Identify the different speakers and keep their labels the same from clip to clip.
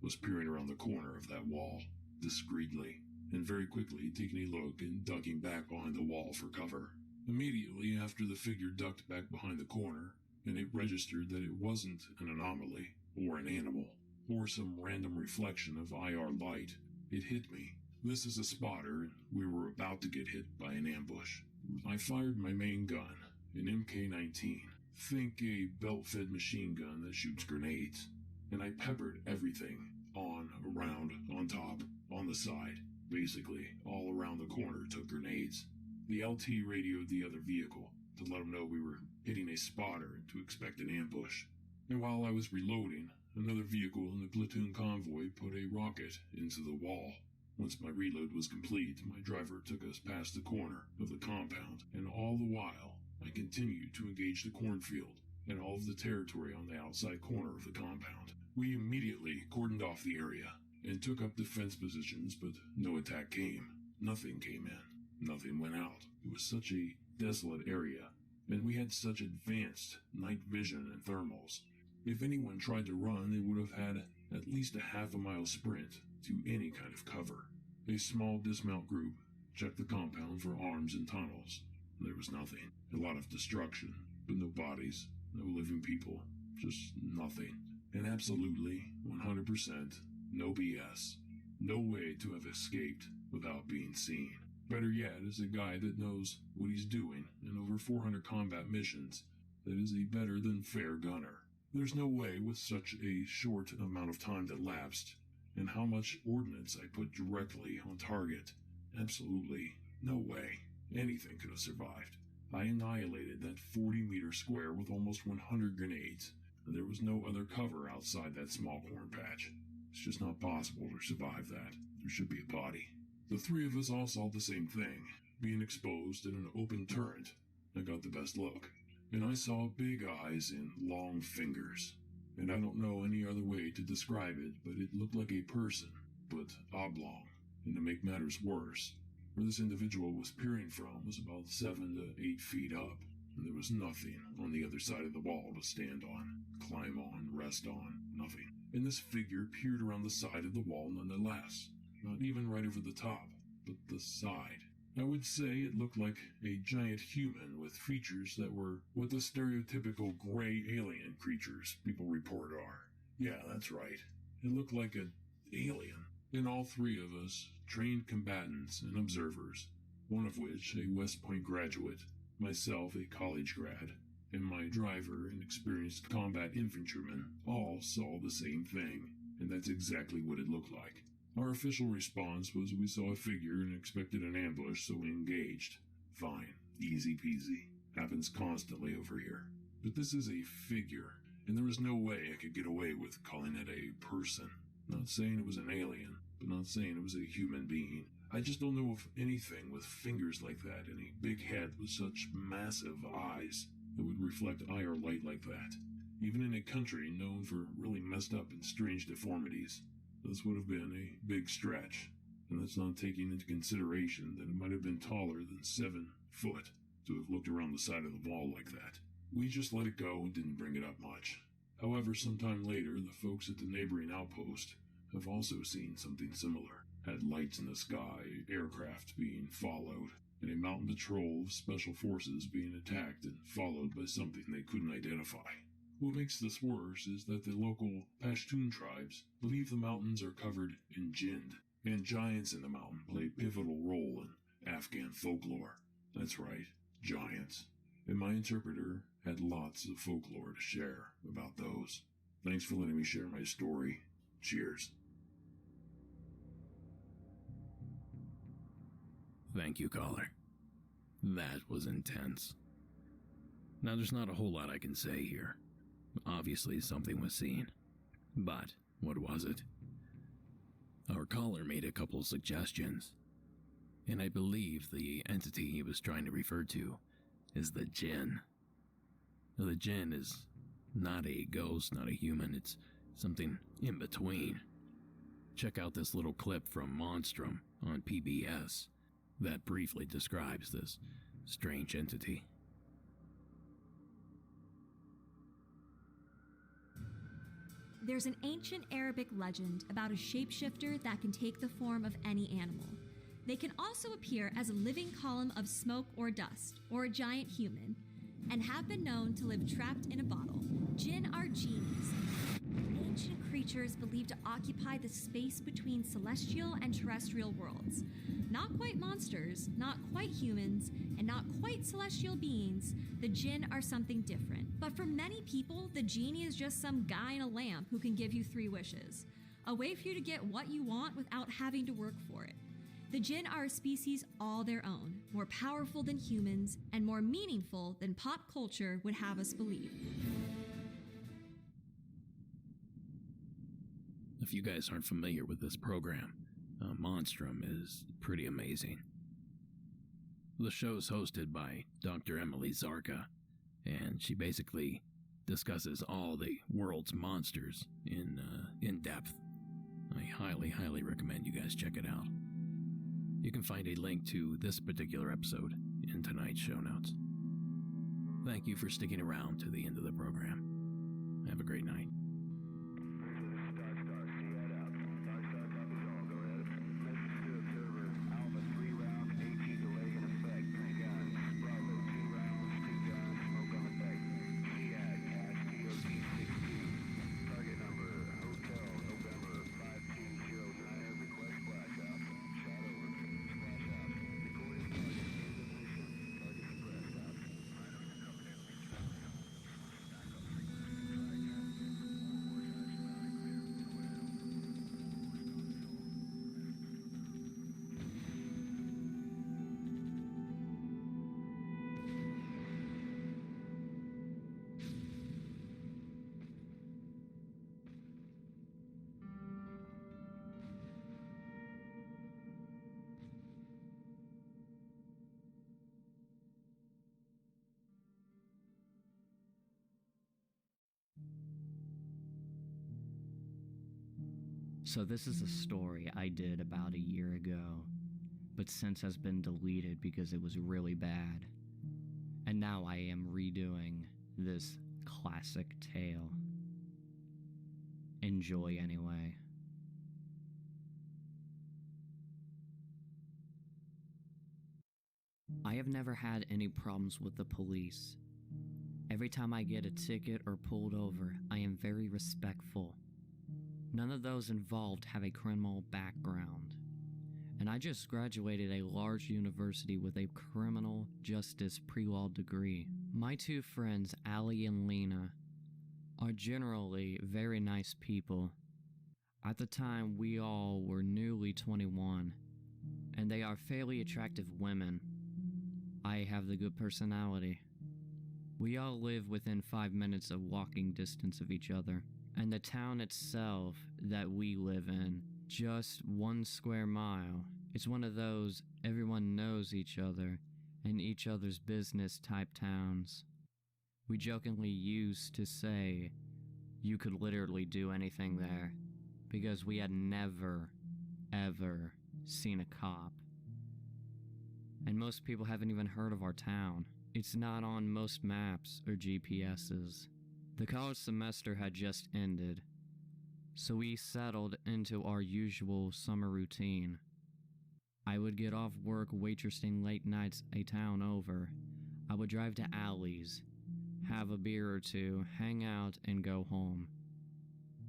Speaker 1: was peering around the corner of that wall, discreetly, and very quickly taking a look and ducking back behind the wall for cover. Immediately after the figure ducked back behind the corner, and it registered that it wasn't an anomaly, or an animal, or some random reflection of IR light, it hit me. This is a spotter, and we were about to get hit by an ambush. I fired my main gun, an MK-19. Think a belt-fed machine gun that shoots grenades. And I peppered everything, on, around, on top, on the side. Basically, all around the corner took grenades. The LT radioed the other vehicle to let them know we were hitting a spotter and to expect an ambush. And while I was reloading, another vehicle in the platoon convoy put a rocket into the wall. Once my reload was complete, my driver took us past the corner of the compound, and all the while, I continued to engage the cornfield and all of the territory on the outside corner of the compound. We immediately cordoned off the area and took up defense positions, but no attack came. Nothing came in. Nothing went out. It was such a desolate area, and we had such advanced night vision and thermals. If anyone tried to run, they would have had at least a half-a-mile sprint to any kind of cover. A small dismount group checked the compound for arms and tunnels. There was nothing. A lot of destruction, but no bodies, no living people, just nothing. And absolutely, 100%, no BS. No way to have escaped without being seen. Better yet is a guy that knows what he's doing in over 400 combat missions that is a better than fair gunner. There's no way with such a short amount of time that lapsed and how much ordnance I put directly on target. Absolutely no way anything could have survived. I annihilated that 40-meter square with almost 100 grenades, and there was no other cover outside that small corn patch. It's just not possible to survive that. There should be a body. The three of us all saw the same thing, being exposed in an open turret. I got the best look, and I saw big eyes and long fingers. And I don't know any other way to describe it, but it looked like a person, but oblong. And to make matters worse, where this individual was peering from was about 7 to 8 feet up, and there was nothing on the other side of the wall to stand on, climb on, rest on, nothing. And this figure peered around the side of the wall nonetheless. Not even right over the top, but the side. I would say it looked like a giant human with features that were what the stereotypical gray alien creatures people report are. Yeah, that's right. It looked like an alien. And all three of us, trained combatants and observers, one of which a West Point graduate, myself a college grad, and my driver an experienced combat infantryman, all saw the same thing, and that's exactly what it looked like. Our official response was we saw a figure and expected an ambush, so we engaged. Fine. Easy peasy. Happens constantly over here. But this is a figure, and there was no way I could get away with calling it a person. Not saying it was an alien, but not saying it was a human being. I just don't know of anything with fingers like that and a big head with such massive eyes that would reflect IR light like that. Even in a country known for really messed up and strange deformities. This would have been a big stretch, and that's not taking into consideration that it might have been taller than 7 foot to have looked around the side of the wall like that. We just let it go and didn't bring it up much. However, sometime later, the folks at the neighboring outpost have also seen something similar. Had lights in the sky, aircraft being followed, and a mountain patrol of special forces being attacked and followed by something they couldn't identify. What makes this worse is that the local Pashtun tribes believe the mountains are covered in Jind, and giants in the mountain play a pivotal role in Afghan folklore. That's right, giants. And my interpreter had lots of folklore to share about those. Thanks for letting me share my story. Cheers.
Speaker 2: Thank you, caller. That was intense. Now, there's not a whole lot I can say here. Obviously, something was seen. But, what was it? Our caller made a couple suggestions, and I believe the entity he was trying to refer to is the Jinn. Now, the Jinn is not a ghost, not a human, it's something in between. Check out this little clip from Monstrum on PBS that briefly describes this strange entity.
Speaker 3: There's an ancient Arabic legend about a shapeshifter that can take the form of any animal. They can also appear as a living column of smoke or dust, or a giant human, and have been known to live trapped in a bottle. Jinn are genies, ancient creatures believed to occupy the space between celestial and terrestrial worlds. Not quite monsters, not quite humans, and not quite celestial beings, the Jinn are something different. But for many people, the genie is just some guy in a lamp who can give you 3 wishes. A way for you to get what you want without having to work for it. The Jinn are a species all their own, more powerful than humans, and more meaningful than pop culture would have us believe.
Speaker 2: If you guys aren't familiar with this program, Monstrum is pretty amazing. The show's hosted by Dr. Emily Zarka, and she basically discusses all the world's monsters in depth. I highly recommend you guys check it out. You can find a link to this particular episode in tonight's show notes. Thank you for sticking around to the end of the program. Have a great night.
Speaker 4: So this is a story I did about a year ago, but since has been deleted because it was really bad. And now I am redoing this classic tale. Enjoy anyway. I have never had any problems with the police. Every time I get a ticket or pulled over, I am very respectful. None of those involved have a criminal background. And I just graduated a large university with a criminal justice pre-law degree. My 2 friends, Allie and Lena, are generally very nice people. At the time, we all were newly 21, and they are fairly attractive women. I have the good personality. We all live within 5 minutes of walking distance of each other. And the town itself that we live in, just 1 square mile, it's one of those everyone knows each other and each other's business type towns. We jokingly used to say you could literally do anything there because we had never, ever seen a cop. And most people haven't even heard of our town. It's not on most maps or GPSs. The college semester had just ended, so we settled into our usual summer routine. I would get off work waitressing late nights a town over. I would drive to Allie's, have a beer or 2, hang out, and go home.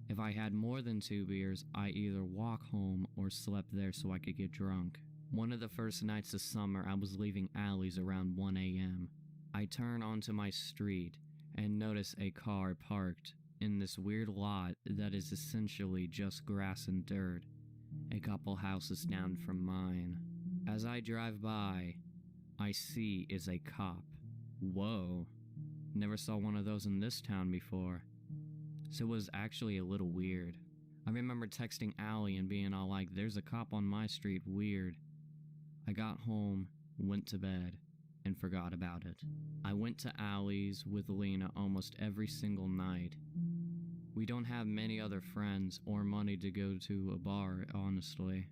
Speaker 4: If I had more than 2 beers, I either walk home or slept there so I could get drunk. One of the first nights of summer, I was leaving Allie's around 1 a.m. I turn onto my street and notice a car parked in this weird lot that is essentially just grass and dirt, a couple houses down from mine. As I drive by, I see is a cop. Whoa, never saw one of those in this town before. So it was actually a little weird. I remember texting Allie and being all like, there's a cop on my street, weird. I got home, went to bed, and forgot about it. I went to Allie's with Lena almost every single night. We don't have many other friends or money to go to a bar, honestly.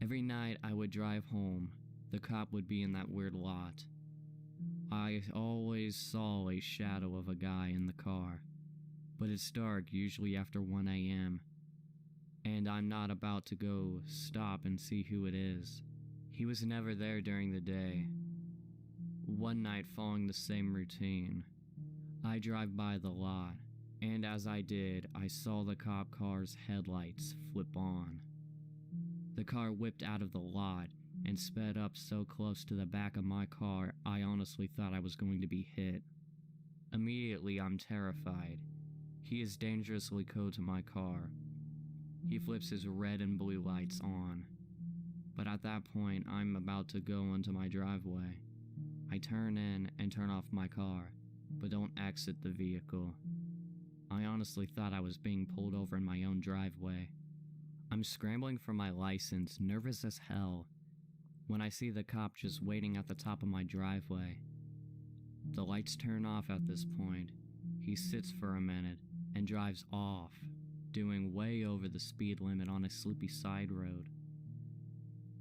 Speaker 4: Every night I would drive home, the cop would be in that weird lot. I always saw a shadow of a guy in the car, but it's dark usually after 1 a.m., and I'm not about to go stop and see who it is. He was never there during the day. One night, following the same routine, I drive by the lot, and as I did, I saw the cop car's headlights flip on. The car whipped out of the lot and sped up so close to the back of my car, I honestly thought I was going to be hit. Immediately, I'm terrified. He is dangerously close to my car. He flips his red and blue lights on. But at that point, I'm about to go into my driveway. I turn in and turn off my car, but don't exit the vehicle. I honestly thought I was being pulled over in my own driveway. I'm scrambling for my license, nervous as hell, when I see the cop just waiting at the top of my driveway. The lights turn off at this point. He sits for a minute and drives off, doing way over the speed limit on a sleepy side road.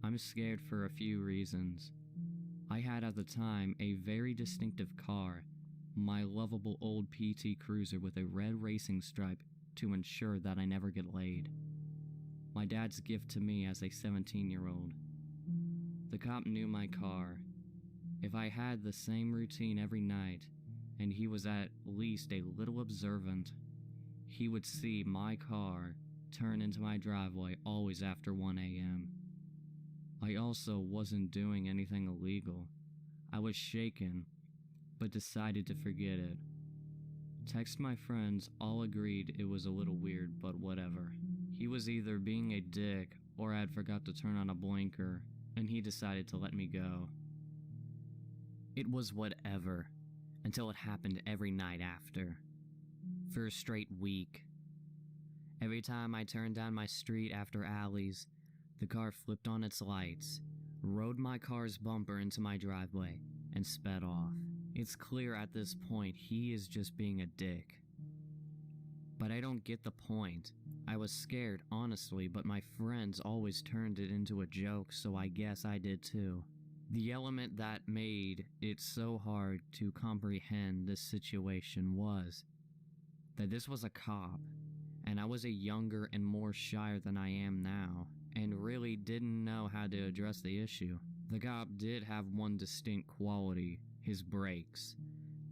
Speaker 4: I'm scared for a few reasons. I had at the time a very distinctive car, my lovable old PT Cruiser with a red racing stripe to ensure that I never get laid. My dad's gift to me as a 17-year-old. The cop knew my car. If I had the same routine every night, and he was at least a little observant, he would see my car turn into my driveway always after 1 a.m. I also wasn't doing anything illegal. I was shaken, but decided to forget it. Text my friends all agreed it was a little weird, but whatever. He was either being a dick or I had forgot to turn on a blinker, and he decided to let me go. It was whatever, until it happened every night after. For a straight week. Every time I turned down my street after alleys, the car flipped on its lights, rode my car's bumper into my driveway, and sped off. It's clear at this point he is just being a dick. But I don't get the point. I was scared, honestly, but my friends always turned it into a joke, so I guess I did too. The element that made it so hard to comprehend this situation was that this was a cop, and I was a younger and more shyer than I am now, and really didn't know how to address the issue. The cop did have one distinct quality, his brakes.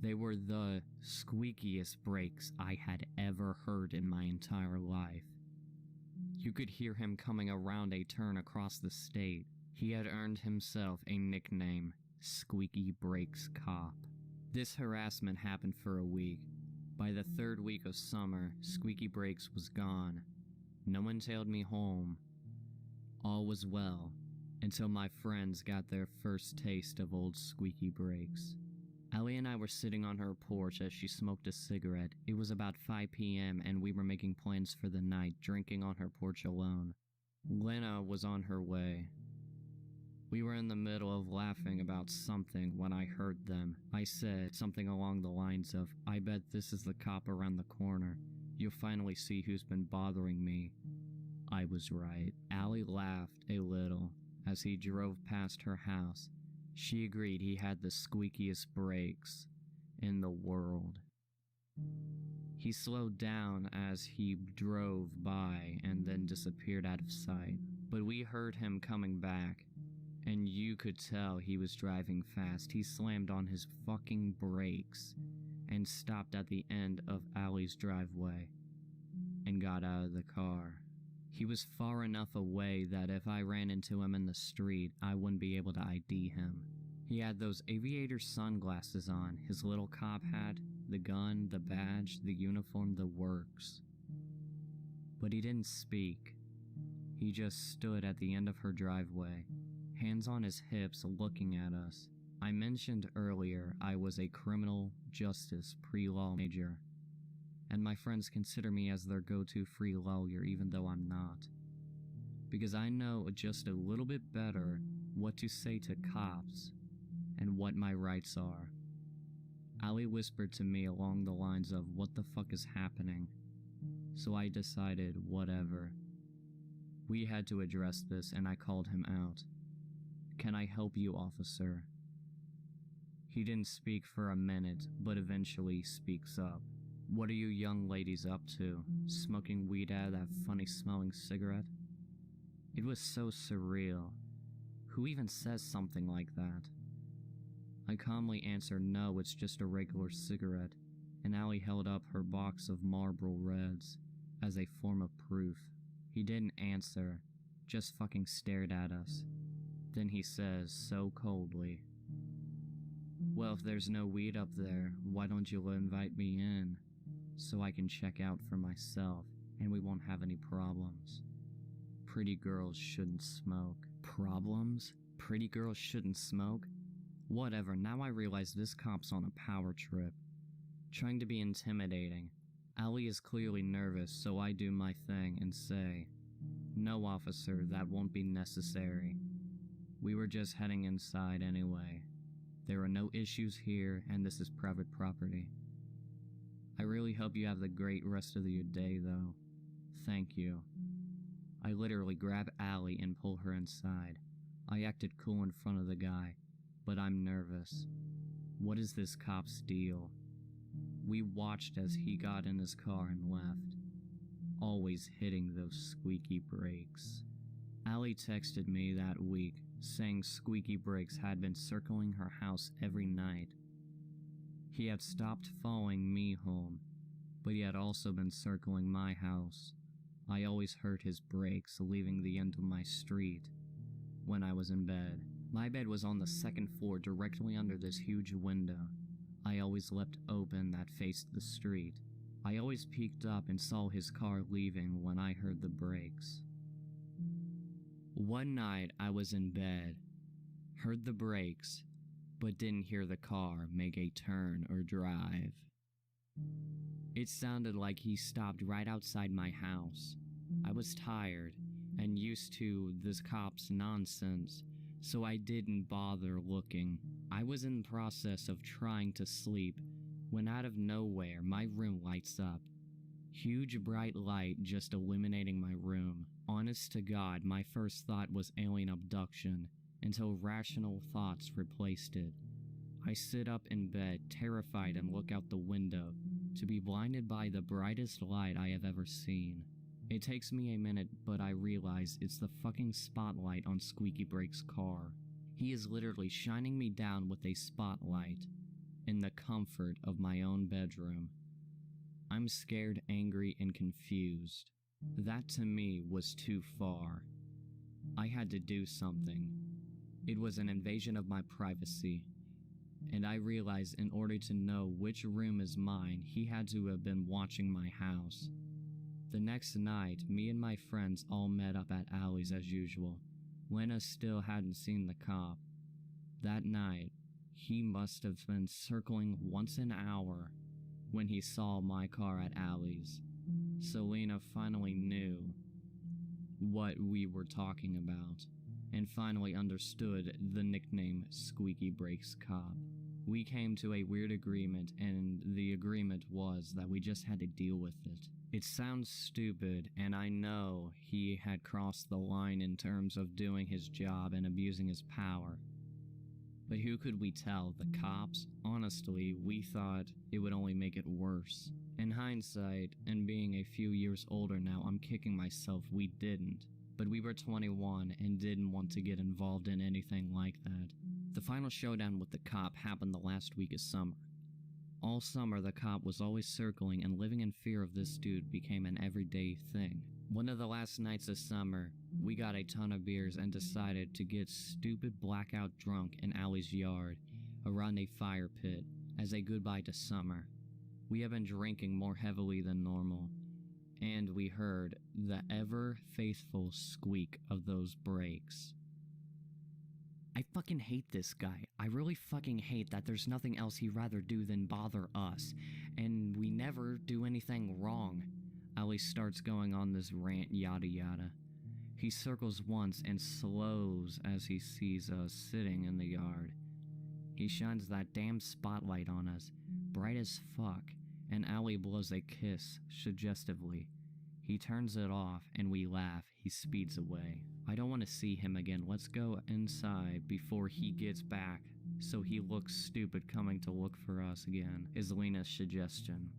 Speaker 4: They were the squeakiest brakes I had ever heard in my entire life. You could hear him coming around a turn across the state. He had earned himself a nickname, Squeaky Brakes Cop. This harassment happened for a week. By the third week of summer, Squeaky Brakes was gone. No one tailed me home. All was well, until my friends got their first taste of old Squeaky Brakes. Allie and I were sitting on her porch as she smoked a cigarette. It was about 5 p.m. and we were making plans for the night, drinking on her porch alone. Lena was on her way. We were in the middle of laughing about something when I heard them. I said something along the lines of, "I bet this is the cop around the corner. You'll finally see who's been bothering me." I was right. Allie laughed a little as he drove past her house. She agreed he had the squeakiest brakes in the world. He slowed down as he drove by and then disappeared out of sight. But we heard him coming back, and you could tell he was driving fast. He slammed on his fucking brakes and stopped at the end of Allie's driveway and got out of the car. He was far enough away that if I ran into him in the street, I wouldn't be able to ID him. He had those aviator sunglasses on, his little cop hat, the gun, the badge, the uniform, the works. But he didn't speak. He just stood at the end of her driveway, hands on his hips, looking at us. I mentioned earlier I was a criminal justice pre-law major, and my friends consider me as their go-to free lawyer even though I'm not. Because I know just a little bit better what to say to cops and what my rights are. Allie whispered to me along the lines of, "What the fuck is happening?" So I decided, whatever. We had to address this and I called him out. "Can I help you, officer?" He didn't speak for a minute, but eventually speaks up. What are you young ladies up to? Smoking weed out of that funny smelling cigarette? It was so surreal. Who even says something like that? I calmly answered no, it's just a regular cigarette, and Allie held up her box of Marlboro Reds as a form of proof. He didn't answer, just fucking stared at us. Then he says, so coldly, well, if there's no weed up there, why don't you invite me in, so I can check out for myself, and we won't have any problems. Pretty girls shouldn't smoke. Problems? Pretty girls shouldn't smoke? Whatever, now I realize this cop's on a power trip, trying to be intimidating. Allie is clearly nervous, so I do my thing and say, no, officer, that won't be necessary. We were just heading inside anyway. There are no issues here, and this is private property. I really hope you have the great rest of your day, though. Thank you. I literally grab Allie and pull her inside. I acted cool in front of the guy, but I'm nervous. What is this cop's deal? We watched as he got in his car and left, always hitting those squeaky brakes. Allie texted me that week, saying squeaky brakes had been circling her house every night. He had stopped following me home, but he had also been circling my house. I always heard his brakes leaving the end of my street when I was in bed. My bed was on the second floor directly under this huge window I always left open that faced the street. I always peeked up and saw his car leaving when I heard the brakes. One night I was in bed, heard the brakes, but didn't hear the car make a turn or drive. It sounded like he stopped right outside my house. I was tired and used to this cop's nonsense, so I didn't bother looking. I was in the process of trying to sleep when out of nowhere my room lights up. Huge bright light just illuminating my room. Honest to God, my first thought was alien abduction until rational thoughts replaced it. I sit up in bed, terrified, and look out the window to be blinded by the brightest light I have ever seen. It takes me a minute, but I realize it's the fucking spotlight on Squeaky Break's car. He is literally shining me down with a spotlight in the comfort of my own bedroom. I'm scared, angry, and confused. That to me was too far. I had to do something. It was an invasion of my privacy, and I realized in order to know which room is mine, he had to have been watching my house. The next night, me and my friends all met up at Allie's as usual. Lena still hadn't seen the cop. That night, he must have been circling once an hour when he saw my car at Allie's. So Lena finally knew what we were talking about, and finally understood the nickname Squeaky Breaks Cop. We came to a weird agreement, and the agreement was that we just had to deal with it. It sounds stupid, and I know he had crossed the line in terms of doing his job and abusing his power. But who could we tell? The cops? Honestly, we thought it would only make it worse. In hindsight, and being a few years older now, I'm kicking myself we didn't. But we were 21 and didn't want to get involved in anything like that. The final showdown with the cop happened the last week of summer. All summer, the cop was always circling, and living in fear of this dude became an everyday thing. One of the last nights of summer, we got a ton of beers and decided to get stupid blackout drunk in Allie's yard around a fire pit as a goodbye to summer. We have been drinking more heavily than normal, and we heard the ever-faithful squeak of those brakes. I fucking hate this guy. I really fucking hate that there's nothing else he'd rather do than bother us, and we never do anything wrong. Allie starts going on this rant, yada yada. He circles once and slows as he sees us sitting in the yard. He shines that damn spotlight on us, bright as fuck, and Allie blows a kiss suggestively. He turns it off and we laugh. He speeds away. I don't want to see him again. Let's go inside before he gets back so he looks stupid coming to look for us again, is Lena's suggestion.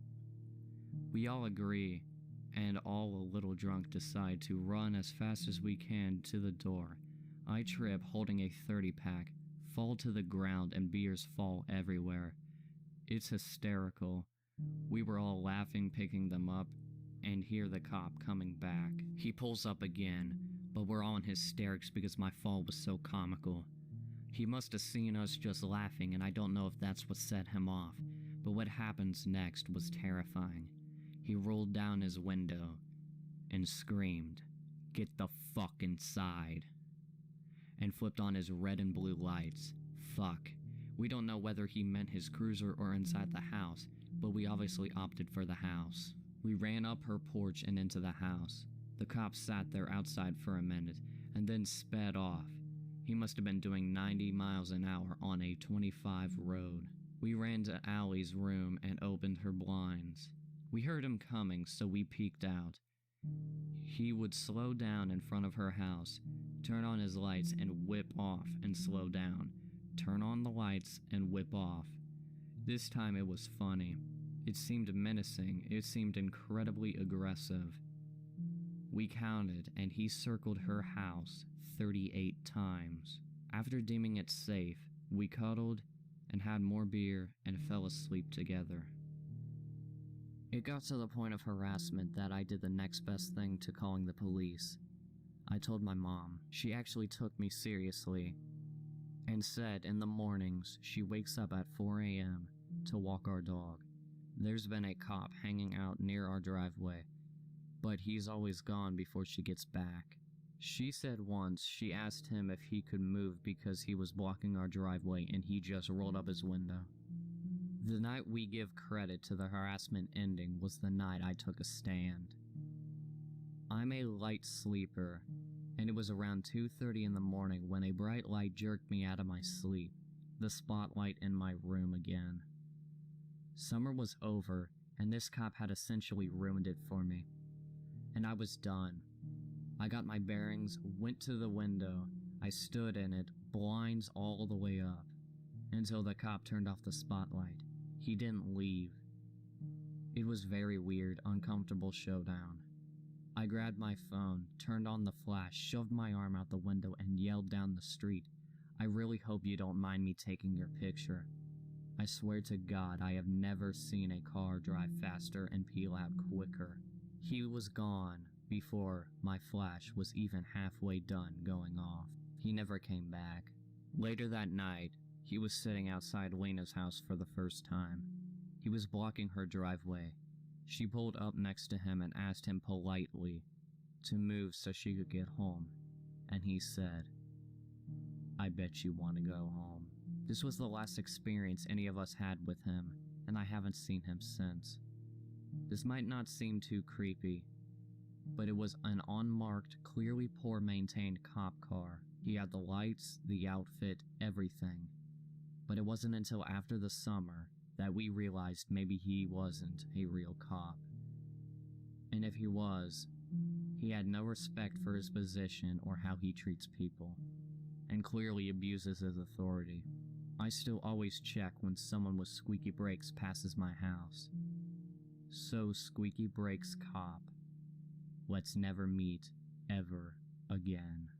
Speaker 4: We all agree, and all a little drunk decide to run as fast as we can to the door. I trip holding a 30-pack, fall to the ground, and beers fall everywhere. It's hysterical. We were all laughing, picking them up, and hear the cop coming back. He pulls up again, but we're all in hysterics because my fall was so comical. He must have seen us just laughing, and I don't know if that's what set him off, but what happens next was terrifying. He rolled down his window and screamed, "Get the fuck inside," and flipped on his red and blue lights. Fuck. We don't know whether he meant his cruiser or inside the house, but we obviously opted for the house. We ran up her porch and into the house. The cop sat there outside for a minute and then sped off. He must have been doing 90 miles an hour on a 25 road. We ran to Allie's room and opened her blinds. We heard him coming, so we peeked out. He would slow down in front of her house, turn on his lights and whip off and slow down, turn on the lights and whip off. This time it was funny. It seemed menacing. It seemed incredibly aggressive. We counted, and he circled her house 38 times. After deeming it safe, we cuddled and had more beer and fell asleep together. It got to the point of harassment that I did the next best thing to calling the police. I told my mom. She actually took me seriously and said in the mornings she wakes up at 4 a.m. to walk our dog. There's been a cop hanging out near our driveway, but he's always gone before she gets back. She said once she asked him if he could move because he was blocking our driveway and he just rolled up his window. The night we give credit to the harassment ending was the night I took a stand. I'm a light sleeper, and it was around 2:30 in the morning when a bright light jerked me out of my sleep, the spotlight in my room again. Summer was over, and this cop had essentially ruined it for me. And I was done. I got my bearings, went to the window, I stood in it, blinds all the way up, until the cop turned off the spotlight. He didn't leave. It was very weird, uncomfortable showdown. I grabbed my phone, turned on the flash, shoved my arm out the window, and yelled down the street, "I really hope you don't mind me taking your picture." I swear to God, I have never seen a car drive faster and peel out quicker. He was gone before my flash was even halfway done going off. He never came back. Later that night, he was sitting outside Lena's house for the first time. He was blocking her driveway. She pulled up next to him and asked him politely to move so she could get home, and he said, "I bet you want to go home." This was the last experience any of us had with him, and I haven't seen him since. This might not seem too creepy, but it was an unmarked, clearly poor maintained cop car. He had the lights, the outfit, everything. But it wasn't until after the summer that we realized maybe he wasn't a real cop. And if he was, he had no respect for his position or how he treats people, and clearly abuses his authority. I still always check when someone with squeaky brakes passes my house. So, squeaky brakes cop, let's never meet ever again.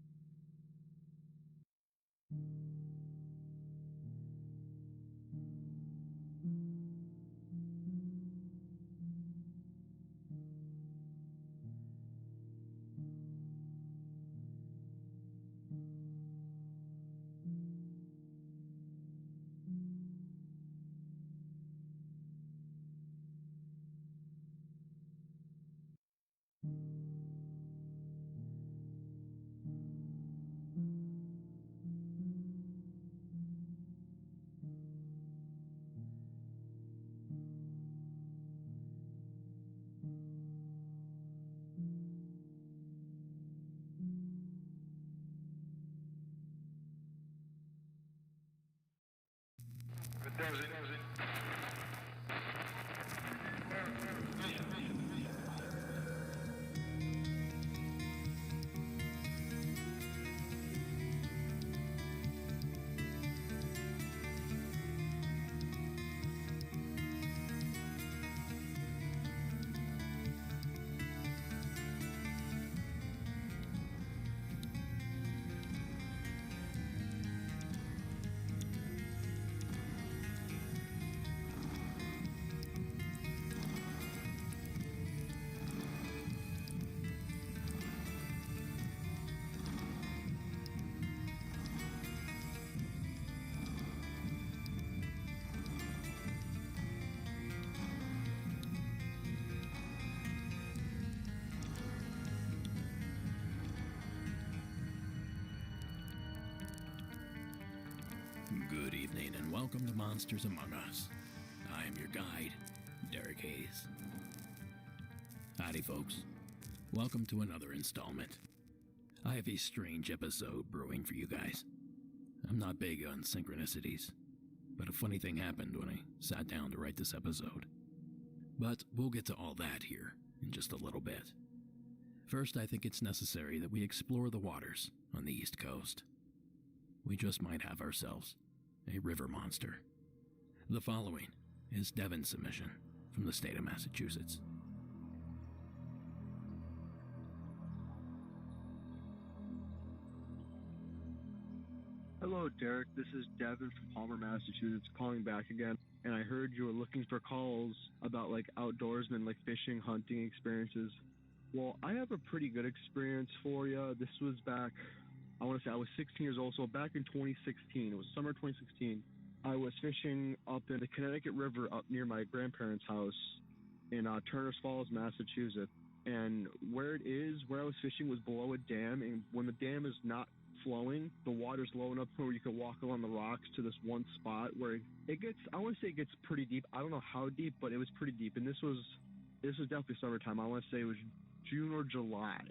Speaker 2: welcome to Monsters Among Us. I am your guide, Derek Hayes. Howdy, folks. Welcome to another installment. I have a strange episode brewing for you guys. I'm not big on synchronicities, but a funny thing happened when I sat down to write this episode. But we'll get to all that here in just a little bit. First, I think it's necessary that we explore the waters on the East Coast. We just might have ourselves a river monster. The following is Devin's submission from the state of Massachusetts.
Speaker 5: Hello, Derek. This is Devin from Palmer, Massachusetts, calling back again. And I heard you were looking for calls about outdoorsmen, fishing, hunting experiences. Well, I have a pretty good experience for you. This was back, I want to say I was 16 years old, so back in 2016. It was summer 2016. I was fishing up in the Connecticut River up near my grandparents' house in Turners Falls, Massachusetts. And where I was fishing was below a dam, and when the dam is not flowing, the water's low enough where you can walk along the rocks to this one spot where it gets, I want to say it gets pretty deep. I don't know how deep, but it was pretty deep. And this was definitely summertime. I want to say it was June or July.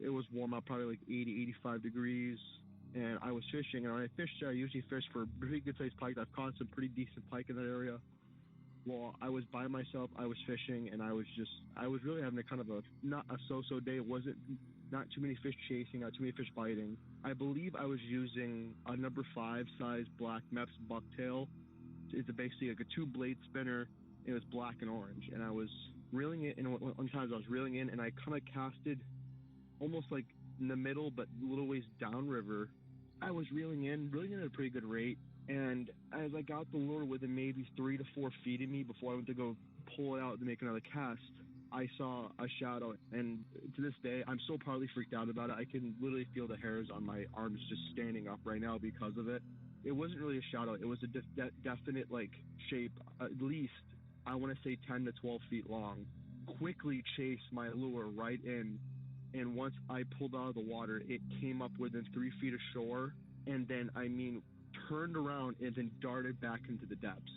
Speaker 5: It was warm out, probably 80, 85 degrees. And I was fishing, and when I fished there, I usually fish for pretty good sized pike. I've caught some pretty decent pike in that area. Well, I was by myself, I was fishing, and I was really having not a so-so day. It wasn't not too many fish chasing, not too many fish biting. I believe I was using a number 5 size black Mepps bucktail. It's basically a 2-blade spinner. It was black and orange, and I was reeling it. And one time I was reeling in, and I kind of casted almost in the middle, but a little ways downriver. I was reeling in at a pretty good rate. And as I got the lure within maybe 3 to 4 feet of me before I went to go pull it out to make another cast, I saw a shadow. And to this day, I'm so partly freaked out about it. I can literally feel the hairs on my arms just standing up right now because of it. It wasn't really a shadow. It was a definite shape, at least, I want to say 10 to 12 feet long. Quickly chased my lure right in. And once I pulled out of the water, it came up within 3 feet of shore. And then, turned around and then darted back into the depths.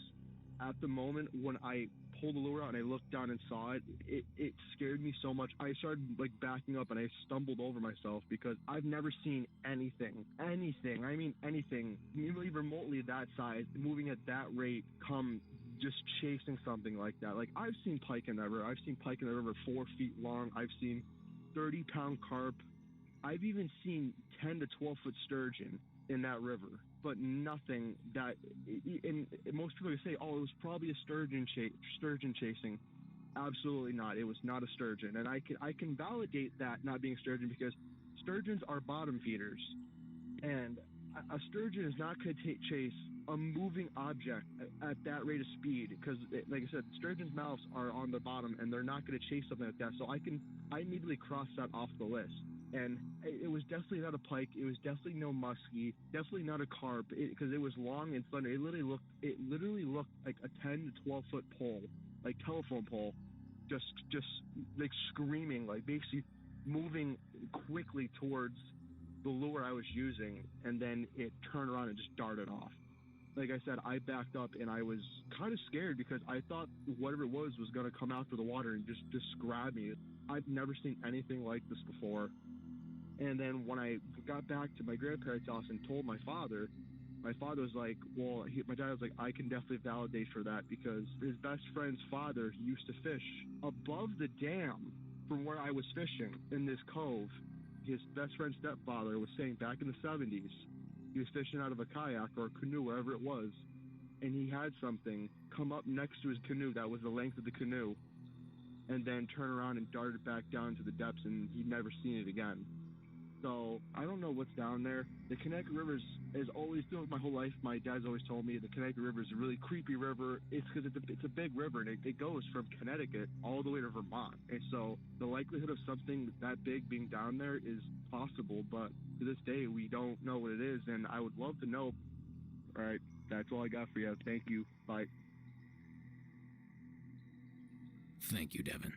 Speaker 5: At the moment when I pulled the lure out and I looked down and saw it, it scared me so much. I started backing up, and I stumbled over myself because I've never seen anything, anything, even remotely that size, moving at that rate, come just chasing something like that. I've seen pike in the river. I've seen pike in the river 4 feet long. I've seen 30-pound carp. I've even seen 10 to 12-foot sturgeon in that river, but nothing that, and most people say, oh, it was probably a sturgeon chasing. Absolutely not. It was not a sturgeon. And I can validate that not being a sturgeon because sturgeons are bottom feeders. And a sturgeon is not going to chase a moving object at that rate of speed because, like I said, sturgeons' mouths are on the bottom, and they're not going to chase something like that. So I immediately crossed that off the list. And it was definitely not a pike. It was definitely no muskie. Definitely not a carp because it was long and slender. It literally looked like a 10 to 12 foot pole, telephone pole, just screaming, basically moving quickly towards the lure I was using, and then it turned around and just darted off. Like I said, I backed up, and I was kind of scared because I thought whatever it was going to come after the water and just grab me. I've never seen anything like this before. And then when I got back to my grandparents' house and told my father was like, well, my dad was like, I can definitely validate for that because his best friend's father used to fish above the dam from where I was fishing in this cove. His best friend's stepfather was saying back in the 70s, he was fishing out of a kayak or a canoe, wherever it was, and he had something come up next to his canoe that was the length of the canoe and then turn around and dart it back down to the depths, and he'd never seen it again. So I don't know what's down there. The Connecticut River is always, throughout my whole life, my dad's always told me the Connecticut River is a really creepy river. It's because it's a big river, and it goes from Connecticut all the way to Vermont. And so the likelihood of something that big being down there is possible, but to this day, we don't know what it is, and I would love to know. All right, that's all I got for you. Thank you. Bye.
Speaker 2: Thank you, Devin.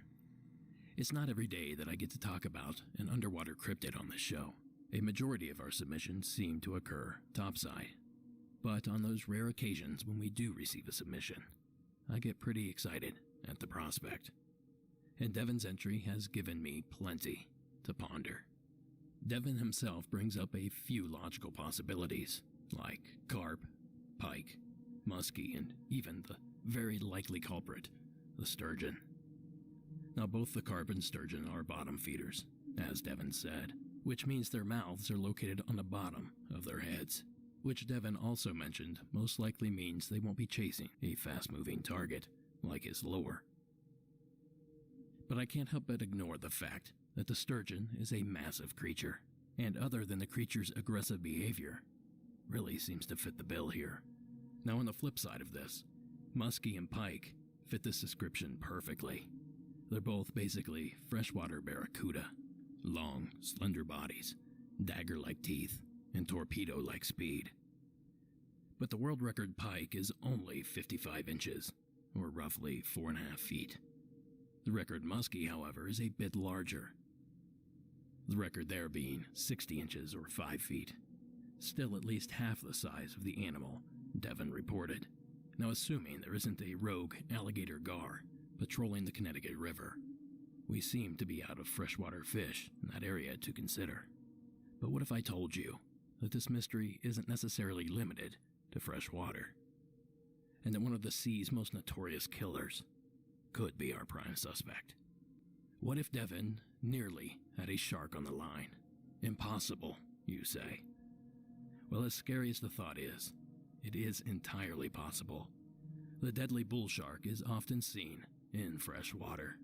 Speaker 2: It's not every day that I get to talk about an underwater cryptid on this show. A majority of our submissions seem to occur topside. But on those rare occasions when we do receive a submission, I get pretty excited at the prospect. And Devon's entry has given me plenty to ponder. Devon himself brings up a few logical possibilities, like carp, pike, muskie, and even the very likely culprit, the sturgeon. Now, both the carp and sturgeon are bottom feeders, as Devon said, which means their mouths are located on the bottom of their heads, which Devon also mentioned most likely means they won't be chasing a fast-moving target like his lure. But I can't help but ignore the fact that the sturgeon is a massive creature, and other than the creature's aggressive behavior, really seems to fit the bill here. Now, on the flip side of this, muskie and pike fit this description perfectly. They're both basically freshwater barracuda, long, slender bodies, dagger-like teeth, and torpedo-like speed. But the world record pike is only 55 inches, or roughly 4.5 feet. The record muskie, however, is a bit larger. The record there being 60 inches or 5 feet. Still at least half the size of the animal Devon reported. Now, assuming there isn't a rogue alligator gar patrolling the Connecticut River, we seem to be out of freshwater fish in that area to consider. But what if I told you that this mystery isn't necessarily limited to fresh water, and that one of the sea's most notorious killers could be our prime suspect? What if Devon nearly had a shark on the line? Impossible, you say. Well, as scary as the thought is, it is entirely possible. The deadly bull shark is often seen in fresh water.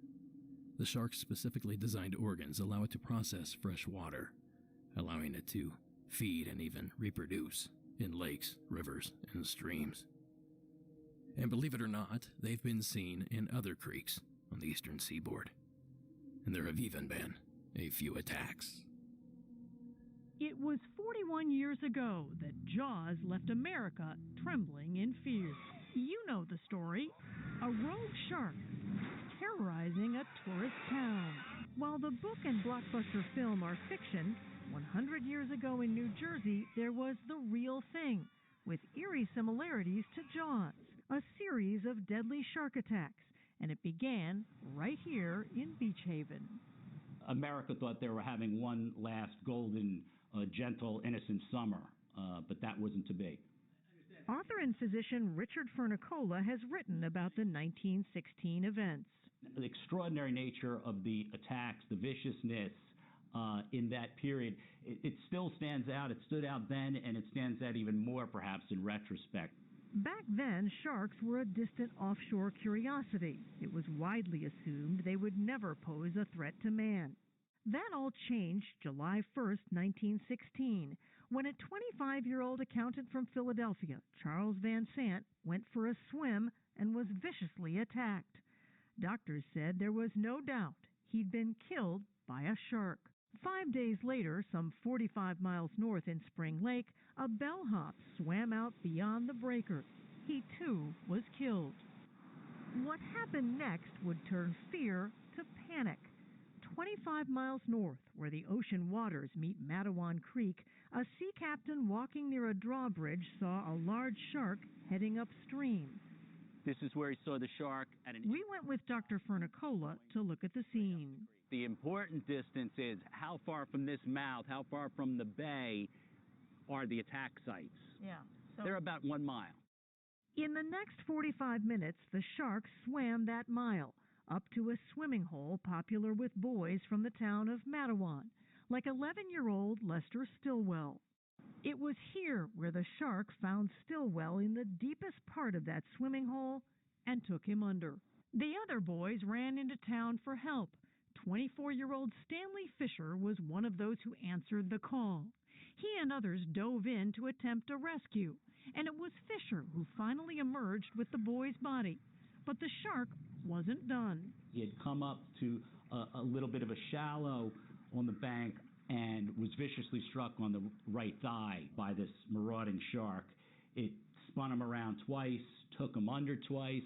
Speaker 2: The shark's specifically designed organs allow it to process fresh water, allowing it to feed and even reproduce in lakes, rivers, and streams. And believe it or not, they've been seen in other creeks on the eastern seaboard. And there have even been a few attacks.
Speaker 6: It was 41 years ago that Jaws left America trembling in fear. You know the story. A rogue shark terrorizing a tourist town. While the book and blockbuster film are fiction, 100 years ago in New Jersey, there was the real thing, with eerie similarities to Jaws, a series of deadly shark attacks, and it began right here in Beach Haven.
Speaker 7: America thought they were having one last golden, gentle, innocent summer, but that wasn't to be.
Speaker 6: Author and physician Richard Fernicola has written about the 1916 events.
Speaker 7: The extraordinary nature of the attacks, the viciousness in that period, it still stands out. It stood out then, and it stands out even more, perhaps, in retrospect.
Speaker 6: Back then, sharks were a distant offshore curiosity. It was widely assumed they would never pose a threat to man. That all changed July 1st, 1916, when a 25-year-old accountant from Philadelphia, Charles Van Sant, went for a swim and was viciously attacked. Doctors said there was no doubt he'd been killed by a shark. 5 days later, some 45 miles north in Spring Lake, a bellhop swam out beyond the breakers. He, too, was killed. What happened next would turn fear to panic. 25 miles north, where the ocean waters meet Matawan Creek, a sea captain walking near a drawbridge saw a large shark heading upstream.
Speaker 7: This is where he saw the shark at an...
Speaker 6: We went with Dr. Fernicola to look at the scene.
Speaker 7: The important distance is how far from this mouth, how far from the bay are the attack sites.
Speaker 6: Yeah.
Speaker 7: They're about 1 mile.
Speaker 6: In the next 45 minutes, the shark swam that mile, up to a swimming hole popular with boys from the town of Matawan, like 11-year-old Lester Stillwell. It was here where the shark found Stillwell in the deepest part of that swimming hole and took him under. The other boys ran into town for help. 24-year-old Stanley Fisher was one of those who answered the call. He and others dove in to attempt a rescue, and it was Fisher who finally emerged with the boy's body. But the shark wasn't done.
Speaker 7: He had come up to a little bit of a shallow on the bank and was viciously struck on the right thigh by this marauding shark. It spun him around twice, took him under twice,